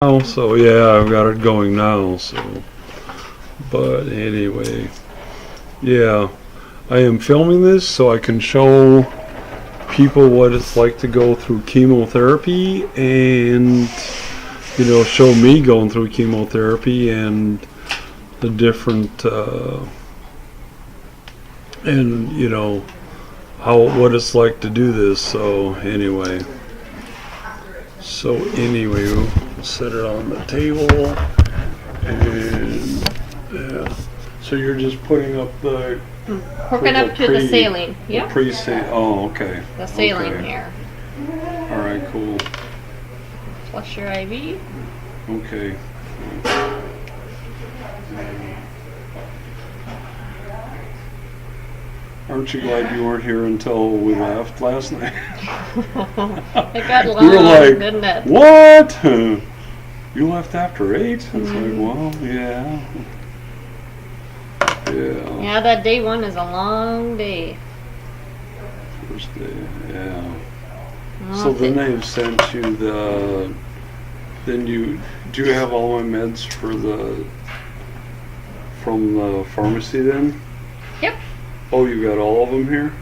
Oh, so yeah, I've got it going now, so. But anyway, yeah, I am filming this so I can show people what it's like to go through chemotherapy and, you know, show me going through chemotherapy and the different, and, you know, what it's like to do this. So anyway, we'll set it on the table, and yeah. So you're just putting up the hooking up to the saline. Yep. Oh, okay. The saline here. All right, cool. Flush your IV. Okay. Aren't you glad you weren't here until we left last night? It got long, we were like, didn't it? What? You left after 8? It's like, well, yeah. Yeah. Yeah, that day one is a long day. First day, yeah. So then they've sent you the. Then do you have all my meds from the pharmacy then? Yep. Oh, you got all of them here?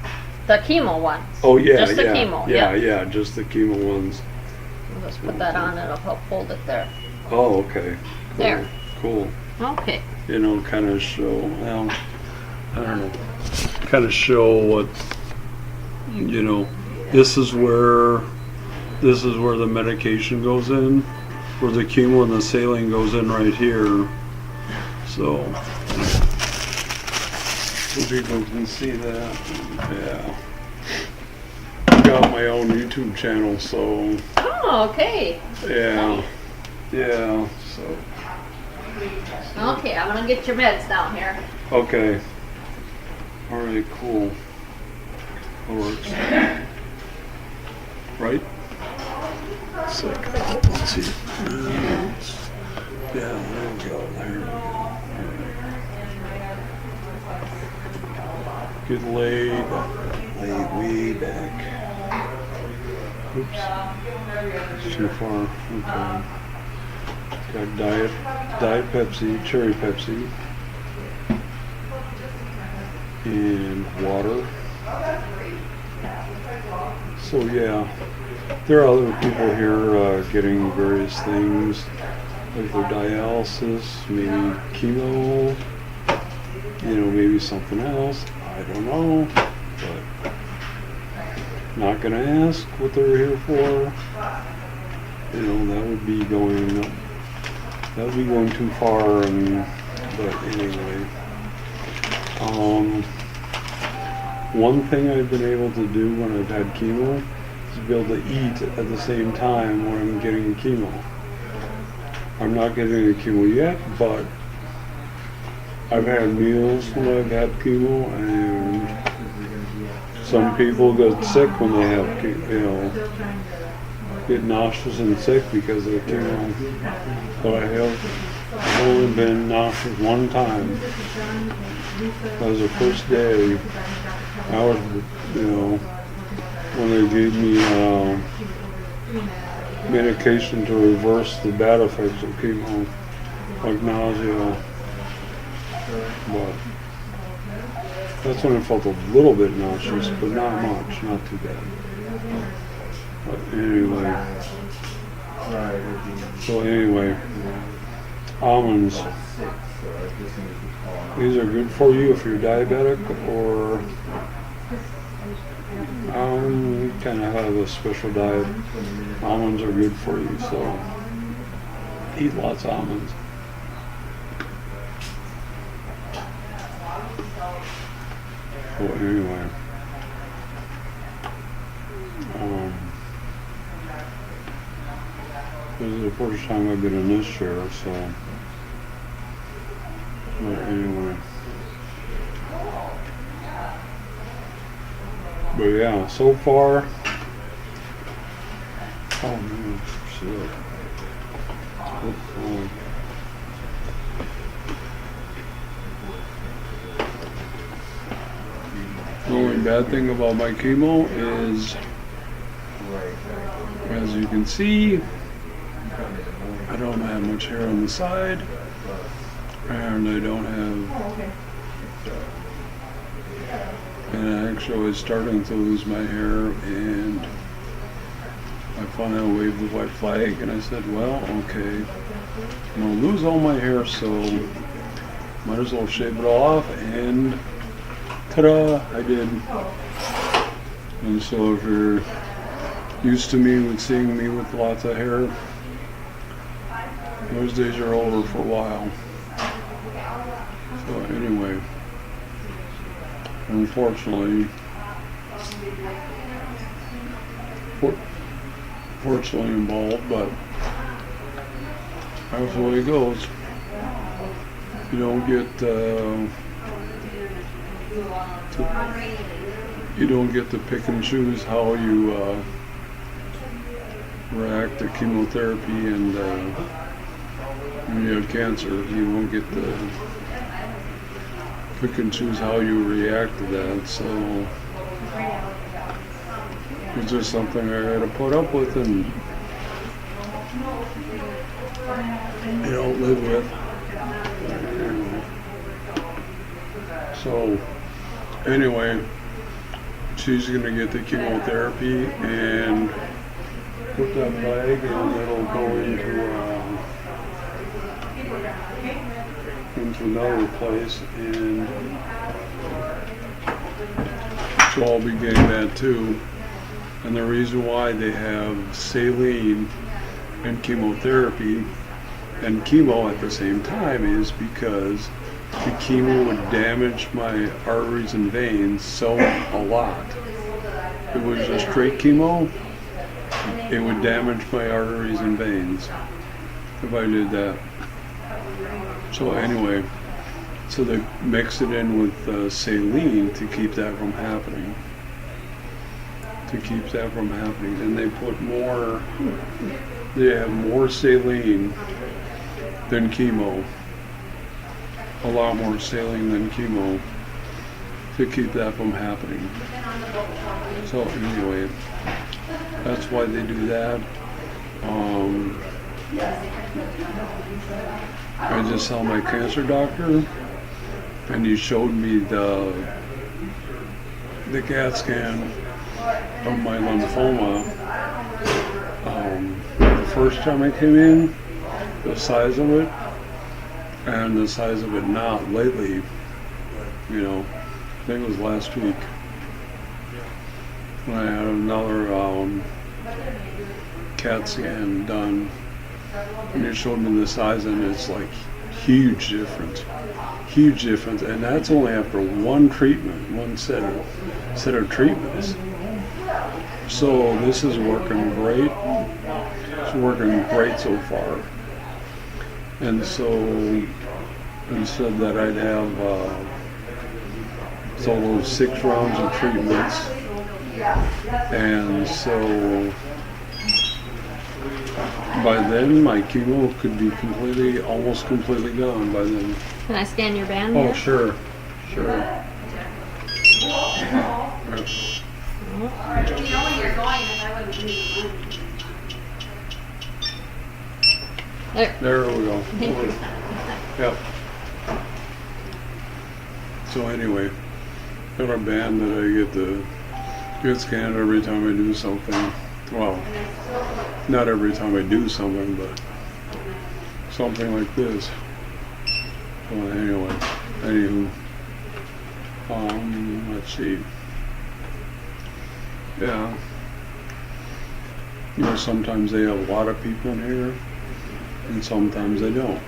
The chemo ones. Oh yeah, just the chemo. Yeah, just the chemo ones. We'll just put that on. It'll help hold it there. Oh, okay. Cool. There. Cool. Okay. You know, kind of show. Well, I don't know. Kind of show what. You know, this is where the medication goes in, where the chemo and the saline goes in right here. So people can see that. Yeah. I've got my own YouTube channel, so. Oh, okay. Yeah. Yeah. So. Okay, I'm gonna get your meds down here. Okay. All right. Cool. That works. Right? It's like, let's see. Yeah, there we go. There we go. Get laid way back. Oops. It's too far. Okay. Got Diet Pepsi, Cherry Pepsi, and water. So yeah, there are other people here getting various things, like their dialysis, maybe chemo, you know, maybe something else. I don't know, but not gonna ask what they're here for. You know, that would be going too far. But anyway, one thing I've been able to do when I've had chemo is be able to eat at the same time when I'm getting chemo. I'm not getting the chemo yet, but I've had meals when I've had chemo, and some people get sick when they have chemo, you know, get nauseous and sick because of the chemo. But I've only been nauseous one time. That was the first day. I was, you know, when they gave me medication to reverse the bad effects of chemo, like nausea. But that's when I felt a little bit nauseous, but not much, not too bad. But anyway, almonds. These are good for you if you're diabetic, or you kind of have a special diet. Almonds are good for you, so eat lots of almonds. So anyway, this is the first time I've been in this chair, so. But anyway. But yeah, so far. Oh man, shit. The only bad thing about my chemo is, as you can see, I don't have much hair on the side, and I don't have, and actually I was starting to lose my hair, and I finally waved the white flag, and I said, well, okay, I'm gonna lose all my hair, so might as well shave it all off, and ta-da, I did. And so if you're used to me with seeing me with lots of hair, those days are over for a while. So anyway, unfortunately, fortunately I'm bald, but that's the way it goes. You don't get to pick and choose how you react to chemotherapy, and when you have cancer, you won't get to pick and choose how you react to that. So it's just something I got to put up with and live with. So anyway, she's gonna get the chemotherapy and put that flag, and it'll go into another place, and so I'll be getting that too. And the reason why they have saline and chemotherapy and chemo at the same time is because the chemo would damage my arteries and veins so a lot. If it was just straight chemo, it would damage my arteries and veins if I did that. So anyway, so they mix it in with saline to keep that from happening. And they put more, they have more saline than chemo. A lot more saline than chemo to keep that from happening. So anyway, that's why they do that. I just saw my cancer doctor, and he showed me the CAT scan of my lymphoma. The first time I came in, the size of it, and the size of it now, lately, I think it was last week, when I had another CAT scan done, and it showed me the size, and it's like huge difference, and that's only after one set of treatments. So this is working great. It's working great so far. And so he said that I'd have those 6 rounds of treatments, and so by then my chemo could be almost completely gone by then. Can I scan your band? Oh, there? sure. You know when you're going, if I wouldn't leave. There we go. Yep. So anyway, got a band that I get scanned every time I do something. Well, not every time I do something, but something like this. Well, anywho, let's see. Yeah. Sometimes they have a lot of people in here, and sometimes they don't.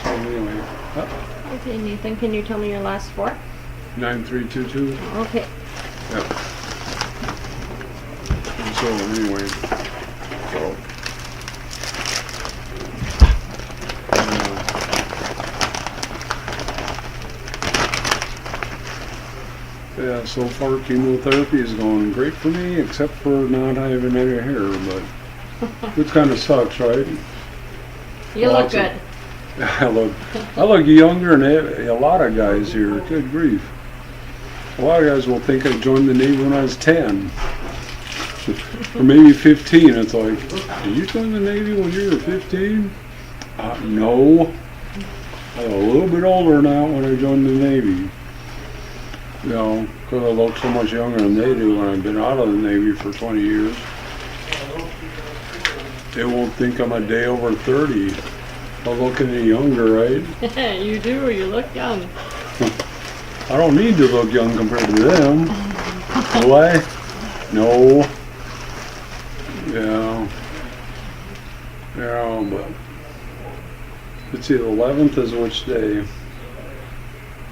So anyway. Okay, Nathan, can you tell me your last 4? 9322. Okay. Yep. And so anyway, yeah, so far chemotherapy is going great for me, except for not having any hair, but it kind of sucks, right? You look good. I look younger than a lot of guys here. Good grief. A lot of guys will think I joined the Navy when I was 10. or maybe 15. It's like, did you join the Navy when you were 15? No. I was a little bit older now when I joined the Navy. You know, because I look so much younger than they do when I've been out of the Navy for 20 years. They won't think I'm a day over 30. I'm looking any younger, right? You do. You look young. I don't need to look young compared to them. Do I? No. Yeah. Yeah, but let's see, the 11th is which day? Is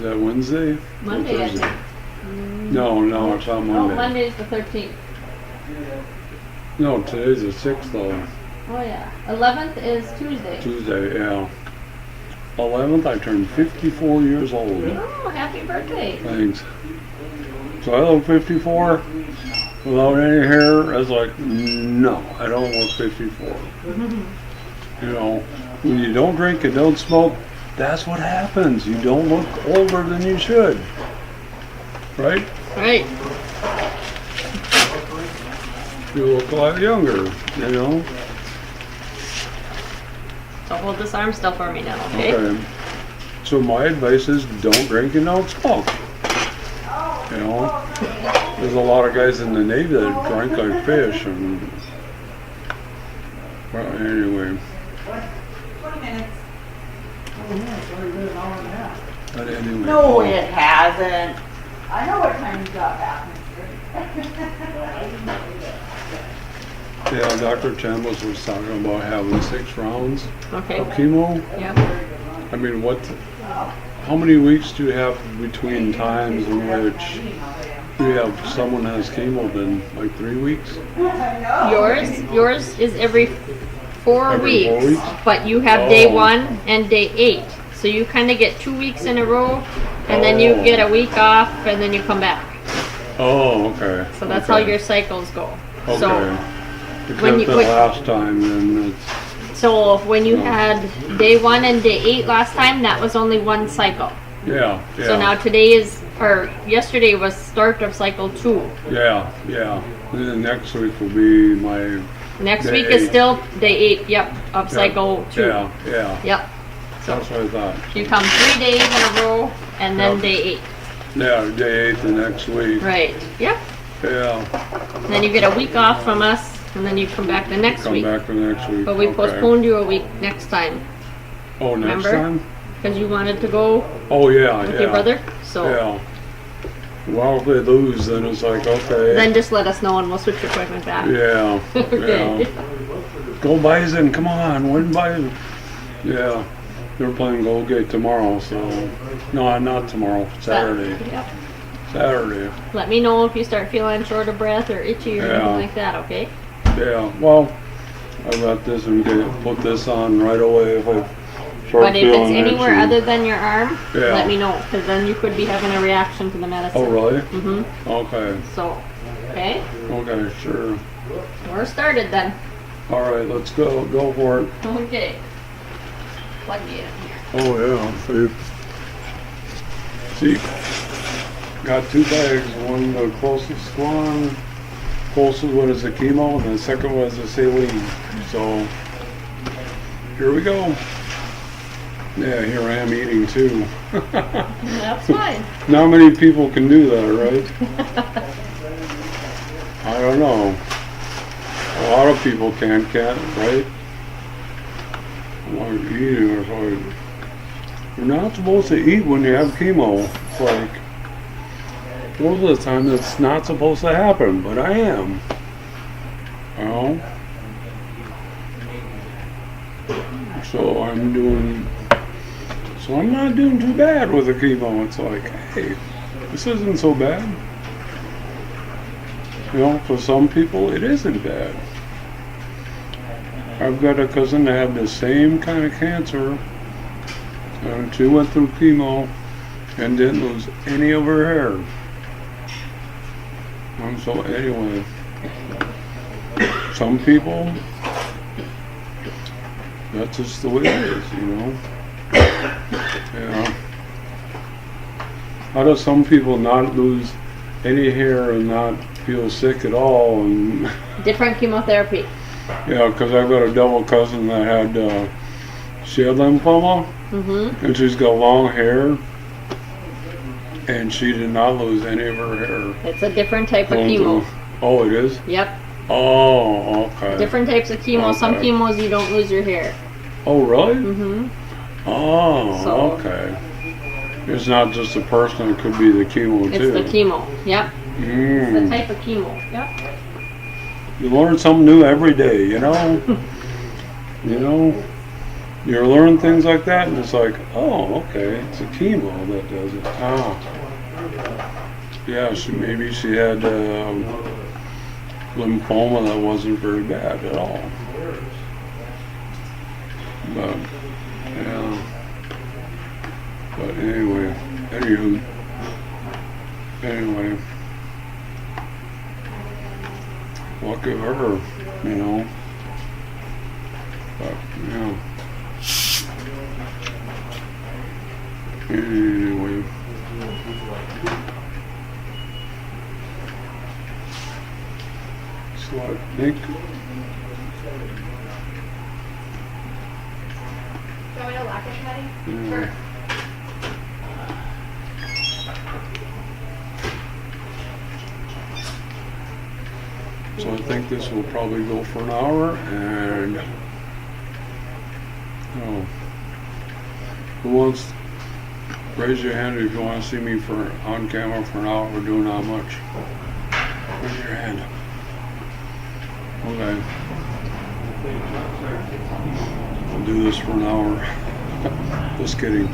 that Wednesday? Monday, Or I Thursday? think. No, it's on Monday. Oh, Monday's the 13th. No, today's the 6th though. Oh yeah. 11th is Tuesday. Tuesday, yeah. 11th, I turned 54 years old. Oh, happy birthday. Thanks. So I look 54 without any hair. I was like, no, I don't look 54. You know, when you don't drink and don't smoke, that's what happens. You don't look older than you should. Right? Right. You look a lot younger, you know? So hold this arm still for me now, okay? Okay. So my advice is don't drink and don't smoke. You know? There's a lot of guys in the Navy that drink like fish and well, anyway. 20 minutes. But anyway. No, it hasn't. I know what time you got back. Yeah, Dr. Chambers was talking about having 6 rounds Okay. of chemo. Yep. I mean, how many weeks do you have between times in which you have someone has chemo? Then like 3 weeks? Yours is every 4 Every 4 weeks? but you have day Oh. 1 and day 8. So you kind of get 2 weeks in a row, and then you Oh. get a week off, and then you come back. Oh, okay. So that's okay. how your cycles go. Okay. So Except when you- the when- last time, then it's So when you had day 1 and day 8 last time, that was only one cycle. yeah. So now today is, or yesterday was start of cycle 2. Yeah. And then next week will be my Next Day week is 8. still day 8, yep, of cycle 2. Yeah. Yep. So That's what I thought. you come 3 days in a row, and then Yep. day 8. Yeah, day 8 the next week. Right. Yep. Yeah. And then you get a week off from us, and then you come back the next Come week. back for next week. But we Okay. postponed you a week next time, Oh, next remember? time? because you wanted to go Oh, yeah. with your brother. So Yeah. Well, if they lose, then it's like, okay. then just let us know, and we'll switch your appointment back. Yeah. Okay. Yeah. Go Bison, come on, win Bison. Yeah. They're playing Goldgate tomorrow, so. No, not tomorrow, Saturday. Yep. Saturday. Let me know if you start feeling short of breath or itchy or Yeah. anything like that, okay? Yeah, well, I got this and can put this on right away if I start But if it's feeling anywhere itchy. other than your arm, Yeah. let me know, because then you could be having a reaction to the medicine. Oh, really? Mm-hmm. Okay. So, okay, Okay, sure. we're started then. All right, let's go. Go for it. Okay. Plug you in here. Oh, yeah. See, got 2 bags. One, the closest one, closest one is the chemo, and the second one is the saline. So, here we go. Yeah, here I am eating too. That's fine. Not many people can do that, right? I don't know. A lot of people can't, right? While you're eating, or like, you're not supposed to eat when you have chemo. It's like, most of the time that's not supposed to happen, but I am. You know? So I'm not doing too bad with the chemo. It's like, hey, this isn't so bad. You know, for some people it isn't bad. I've got a cousin that had the same kind of cancer, and she went through chemo and didn't lose any of her hair. And so anyway, some people, that's just the way it is, you know. Yeah. How do some people not lose any hair and not feel sick at all. And Different chemotherapy. yeah, because I've got a double cousin that had, she had lymphoma, and she's got long hair, and she did not lose any of her hair. It's a different type of chemo. Oh, it is? Yep. Oh, okay. Different types of chemo. Okay. Some chemos you don't lose your hair. Oh, really? Oh, So- okay. It's not just the person, it could be the chemo It's too. the chemo. Yep. It's the Mm. type of chemo. Yep. You learn something new every day, you know? You know? You learn things like that and it's like, oh, okay, it's a chemo that does it. Ah. Yeah, maybe she had lymphoma that wasn't very bad at all. But, yeah. But anyway, anyway, lucky her, you know. But, yeah. Anyway. So I think, Do you want me to lock it, Patty? yeah. So I think this will probably go for an hour, and oh, who wants? Raise your hand if you want to see me for on camera for an hour. We're doing how much? Raise your hand. Okay. I'll do this for an hour. Just kidding.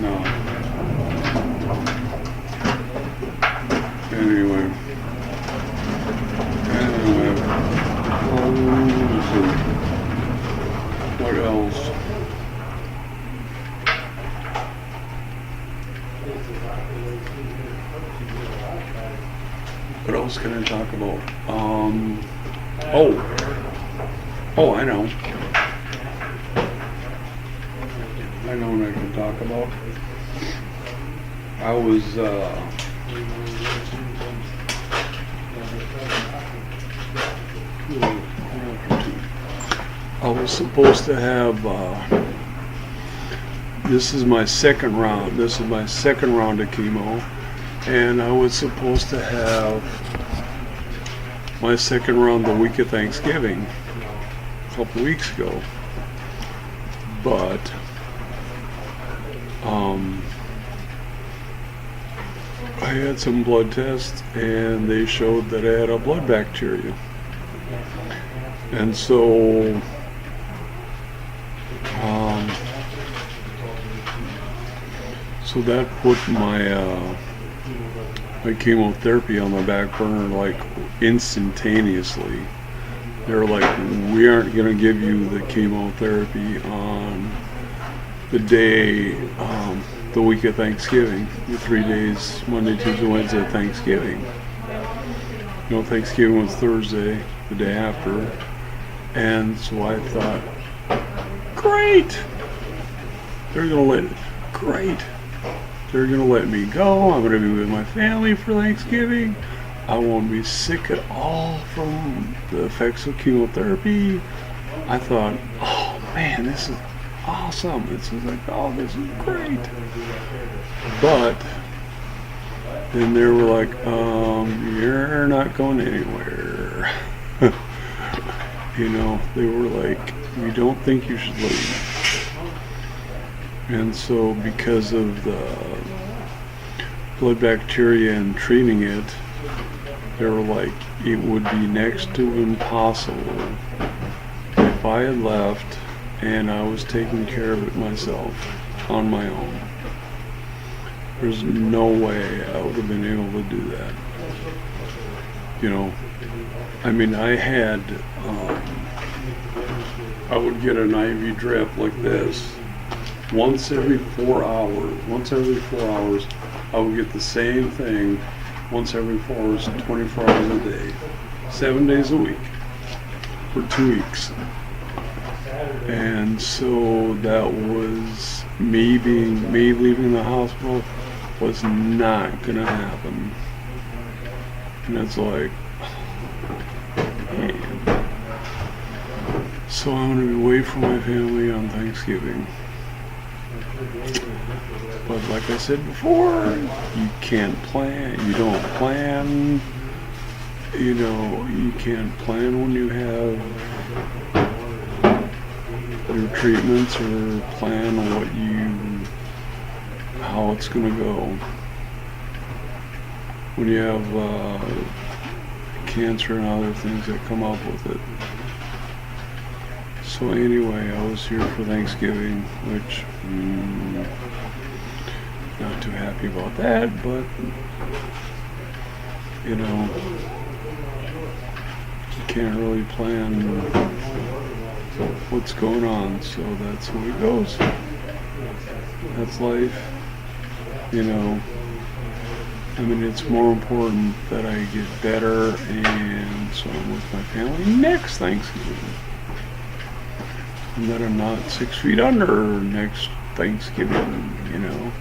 No. Anyway. What else? What else can I talk about? Oh, I know. I know what I can talk about. I was supposed to have, this is my second round. This is my second round of chemo. And I was supposed to have my second round the week of Thanksgiving, a couple weeks ago. But, I had some blood tests and they showed that I had a blood bacteria. And so, so that put my my chemotherapy on the back burner like instantaneously. They're like, we aren't going to give you the chemotherapy on the day, the week of Thanksgiving, the 3 days, Monday, Tuesday, Wednesday, Thanksgiving. You know, Thanksgiving was Thursday, the day after. And so I thought, great! They're going to let me go. I'm going to be with my family for Thanksgiving. I won't be sick at all from the effects of chemotherapy. I thought, oh man, this is awesome. This is like, oh, this is great. But then they were like, you're not going anywhere. You know, they were like, we don't think you should leave. And so because of the blood bacteria and treating it, they were like, it would be next to impossible if I had left and I was taking care of it myself on my own. There's no way I would have been able to do that. You know, I mean, I had, I would get an IV drip like this once every 4 hours. Once every 4 hours, I would get the same thing once every 4 hours, 24 hours a day, 7 days a week for 2 weeks. And so that was me leaving the hospital was not gonna happen. And it's like, man. So I'm going to be away from my family on Thanksgiving. But like I said before, you can't plan, you don't plan, you know, you can't plan when you have your treatments or plan how it's going to go. When you have cancer and other things that come up with it. So anyway, I was here for Thanksgiving, which not too happy about that, but you know, you can't really plan what's going on, so that's how it goes. That's life, you know. I mean, it's more important that I get better, and so I'm with my family next Thanksgiving. And that I'm not 6 feet under next Thanksgiving, you know.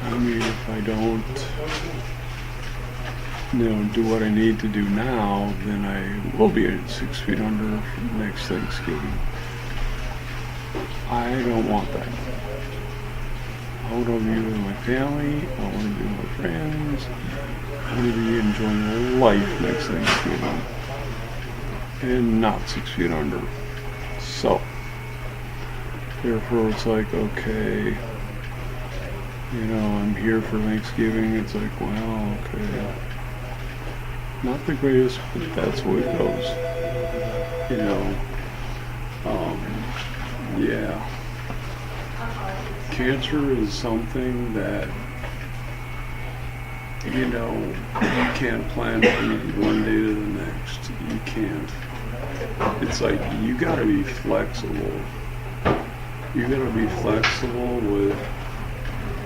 I mean, if I don't, you know, do what I need to do now, then I will be at 6 feet under next Thanksgiving. I don't want that. I want to be with my family. I want to be with my friends. I want to be enjoying life next Thanksgiving. And not 6 feet under. So, therefore it's like, okay, you know, I'm here for Thanksgiving. It's like, well, okay. Not the greatest, but that's the way it goes. You know, yeah. Cancer is something that, you know, you can't plan from one day to the next. You can't. It's like, you gotta be flexible. You gotta be flexible with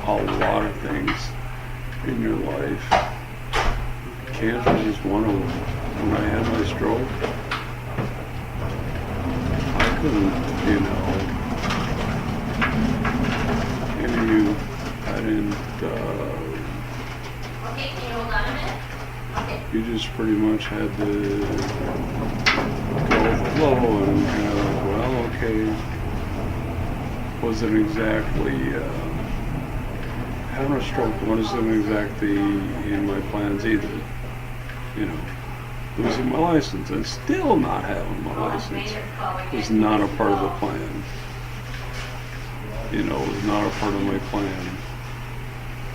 a lot of things in your life. Cancer is one of them. When I had my stroke, I couldn't, you know, I didn't, Okay, can you hold on a minute? Okay. you just pretty much had to go with the flow and kind of like, well, okay, wasn't exactly, having a stroke wasn't exactly in my plans either. You know, losing my license and still not having my license was not a part of the plan. You know, it was not a part of my plan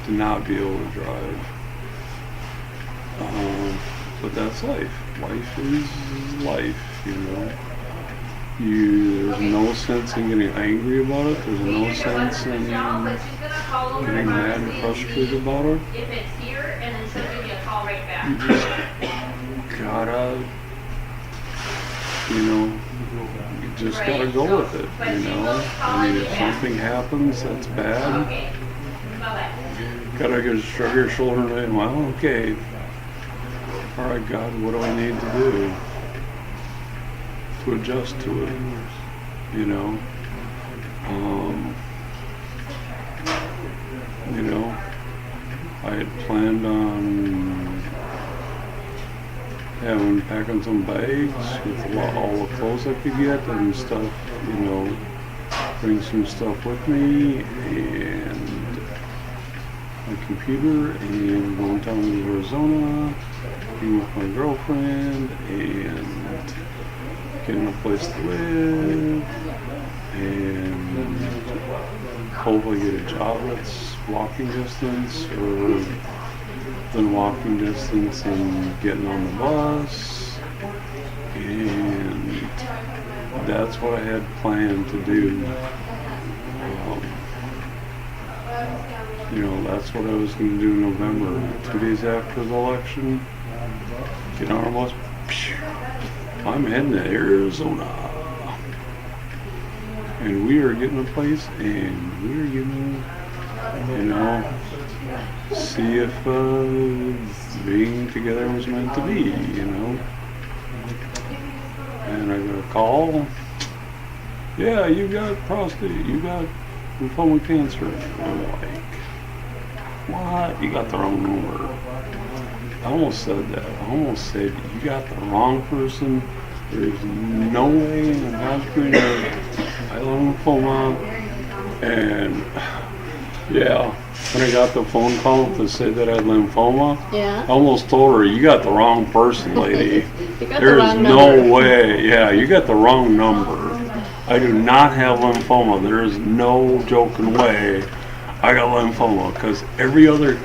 to not be able to drive. But that's life. Life is life, you know. There's no sense in getting angry about it. There's no sense in getting mad and frustrated about it. If it's here, and then she'll give you a call right back. You just gotta, you know, you just gotta go with it, you know. I mean, if something happens that's bad, Okay. Bye-bye. gotta just shrug your shoulder and say, well, okay. All right, God, what do I need to do to adjust to it? You know, I had planned on packing some bags with all the clothes I could get and stuff. You know, bring some stuff with me and my computer and going down to Arizona. Being with my girlfriend and getting a place to live and hopefully get a job that's walking distance or within walking distance and getting on the bus, and that's what I had planned to do. You know, that's what I was going to do in November, 2 days after the election. Get on our bus. I'm heading to Arizona. And we are getting a place and we are getting, you know, see if being together was meant to be, you know. And I got a call. Yeah, you got prostate, you got lymphoma cancer. I'm like, what? You got the wrong number. I almost said that. I almost said, you got the wrong person. There's no way in God's green earth I love lymphoma. And yeah, when I got the phone call to say that I had lymphoma, Yeah. I almost told her, you got the wrong person, lady. You got the There's wrong no number. way. Yeah, you got the wrong number. I do not have lymphoma. There is no joking way I got lymphoma, because every other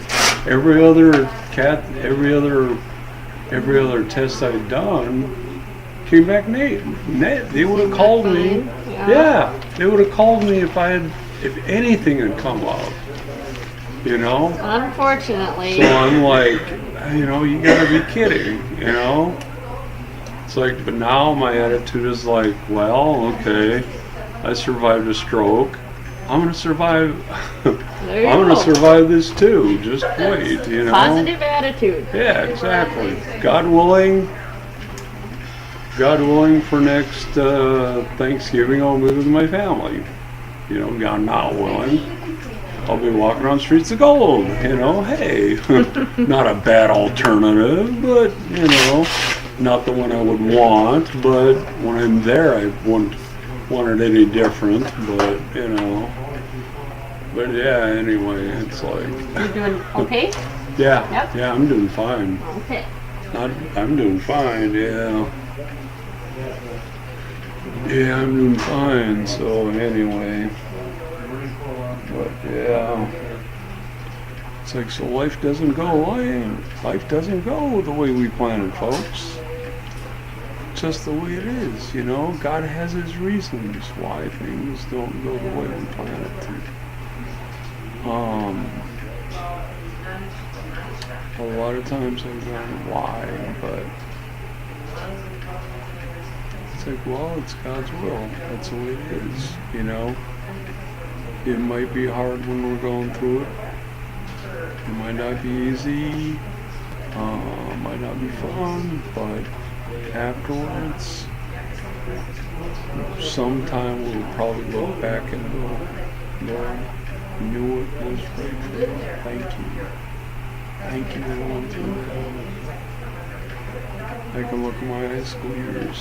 test I'd done came back negative. They would have called me. Yeah, they would have called me if anything had come up. You know. Unfortunately. So I'm like, you gotta be kidding. It's like, but now my attitude is like, well, okay, I survived a stroke. I'm gonna survive. There you I'm go. gonna survive this too. Just wait, Positive attitude. Yeah, exactly. God willing, for next Thanksgiving, I'll be with my family. God not willing, I'll be walking on streets of gold. Hey, not a bad alternative, but not the one I would want. But when I'm there, I wouldn't want it any different. But But yeah, anyway, it's like. You're doing okay? Yeah. Yep. Yeah, I'm doing fine. Okay. I'm doing fine. Yeah. Yeah, I'm doing fine. So anyway, but yeah, it's like, so life doesn't go the way we planned it, folks. Just the way it is, God has His reasons why things don't go the way we plan it to. A lot of times I've gone, why, but it's like, well, it's God's will. That's the way it is, It might be hard when we're going through it. It might not be easy. Might not be fun, but afterwards, sometime we'll probably look back and go, Lord, knew it was right for me. Thank you. Thank you for going through that. I can look at my high school years.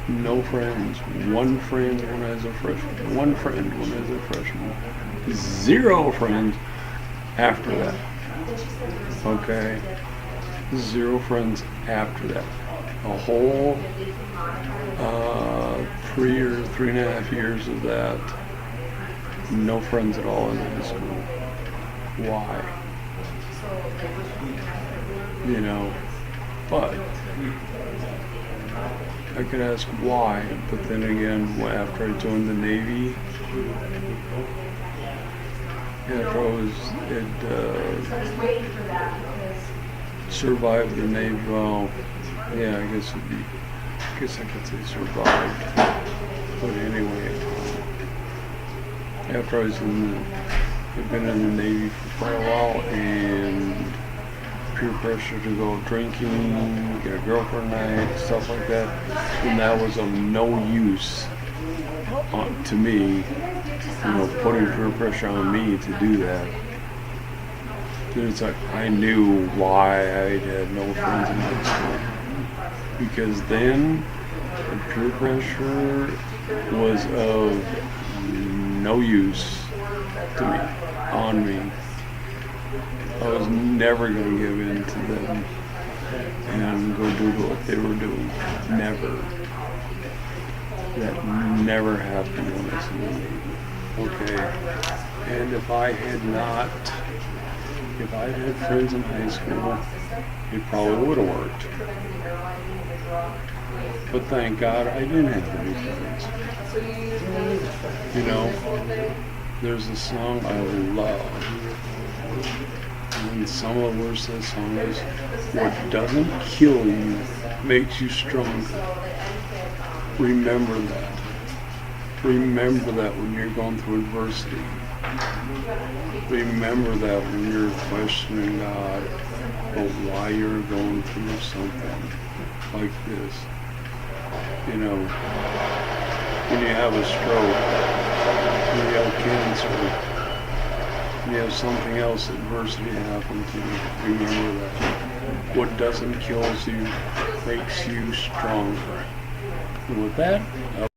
No friends. One friend when I was a freshman. One friend when I was a freshman. 0 friends after that. Okay? 0 friends after that. A whole 3 or 3.5 years of that. No friends at all in high school. Why? But I could ask why, but then again, after I joined the Navy, after I survived the Navy, well, yeah, I guess I could say survived, but anyway, after I was I've been in the Navy for quite a while, and peer pressure to go drinking, get a girlfriend night, stuff like that, and that was of no use to me, putting peer pressure on me to do that. Then it's like, I knew why I had no friends in high school, because then the peer pressure was of no use to me, on me. I was never going to give in to them and go do what they were doing. Never. That never happened when I was in the Navy. Okay. And if I had had friends in high school, it probably would have worked. But thank God I didn't have any friends. There's a song I love. And some of the words of the song is, what doesn't kill you makes you stronger. Remember that. Remember that when you're going through adversity. Remember that when you're questioning God about why you're going through something like this. When you have a stroke, when you have cancer, you have something else, adversity happen to you, remember that. What doesn't kill you makes you stronger. And with that,